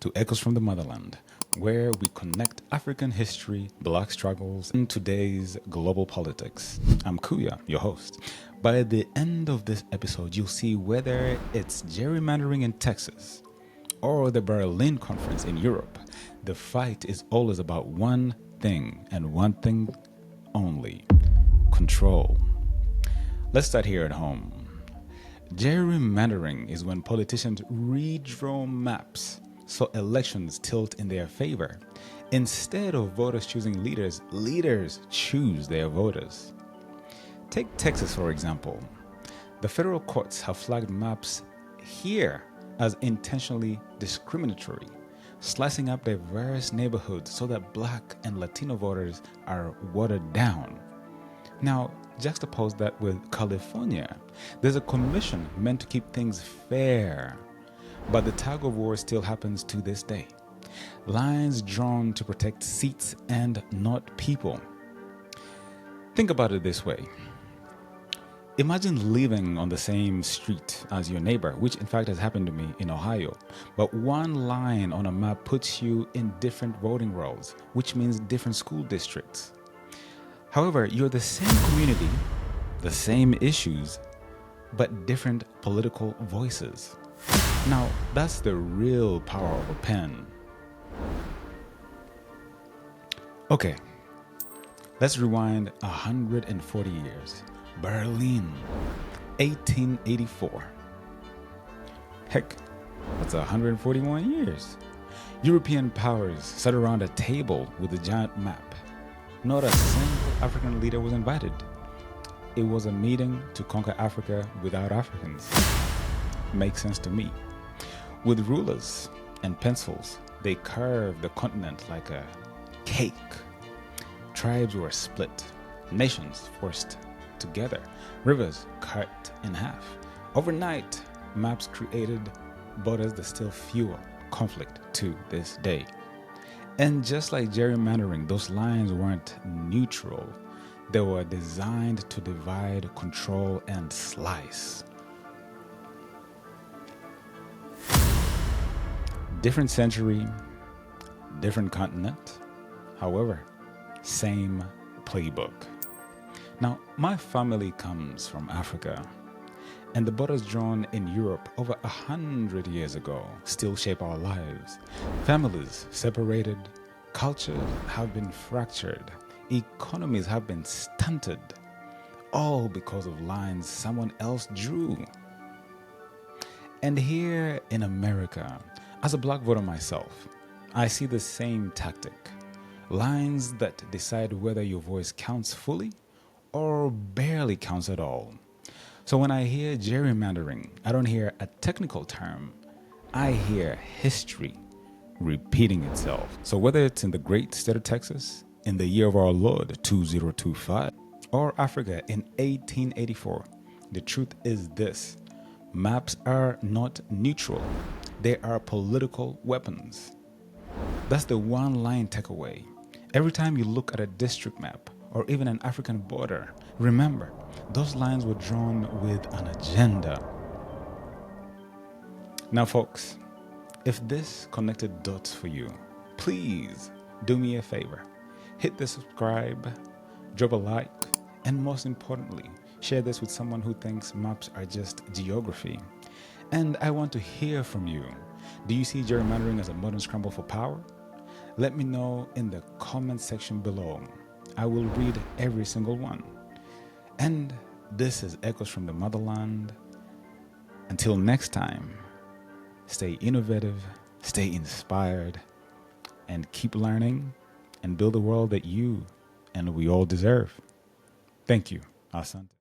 to Echoes from the Motherland, where we connect African history, Black struggles, and today's global politics. I'm Kuya, your host. By the end of this episode, you'll see whether it's gerrymandering in Texas or the Berlin Conference in Europe. The fight is always about one thing and one thing only: control. Let's start here at home. Gerrymandering is when politicians redraw maps so elections tilt in their favor. Instead of voters choosing leaders, leaders choose their voters. Take Texas, for example. The federal courts have flagged maps here as intentionally discriminatory, slicing up diverse neighborhoods so that Black and Latino voters are watered down. Now, juxtapose that with California. There's a commission meant to keep things fair, but the tug of war still happens to this day. Lines drawn to protect seats and not people. Think about it this way. Imagine living on the same street as your neighbor, which in fact has happened to me in Ohio, but one line on a map puts you in different voting rolls, which means different school districts. However, you're the same community, the same issues, but different political voices. Now, that's the real power of a pen. Okay, let's rewind 140 years. Berlin, 1884. Heck, that's 141 years. European powers sat around a table with a giant map. Not a single African leader was invited. It was a meeting to conquer Africa without Africans. Makes sense to me. With rulers and pencils, they carved the continent like a cake. Tribes were split, nations forced together, rivers cut in half. Overnight, maps created borders that still fuel conflict to this day. And just like gerrymandering, those lines weren't neutral. They were designed to divide, control, and slice. Different century, different continent. However, same playbook. Now, my family comes from Africa, and the borders drawn in Europe over 100 years ago still shape our lives. Families separated, cultures have been fractured, economies have been stunted, all because of lines someone else drew. And here in America, as a Black voter myself, I see the same tactic. Lines that decide whether your voice counts fully or barely counts at all. So when I hear gerrymandering, I don't hear a technical term. I hear history repeating itself. So whether it's in the great state of Texas in the year of our Lord 2025 or Africa in 1884, the truth is this: maps are not neutral. They are political weapons. That's the one line takeaway. Every time you look at a district map or even an African border, remember, those lines were drawn with an agenda. Now, folks, if this connected dots for you, please do me a favor. Hit the subscribe, drop a like, and most importantly, share this with someone who thinks maps are just geography. And I want to hear from you. Do you see gerrymandering as a modern scramble for power? Let me know in the comment section below. I will read every single one. And this is Echoes from the Motherland. Until next time, stay innovative, stay inspired, and keep learning and build the world that you and we all deserve. Thank you. Asante.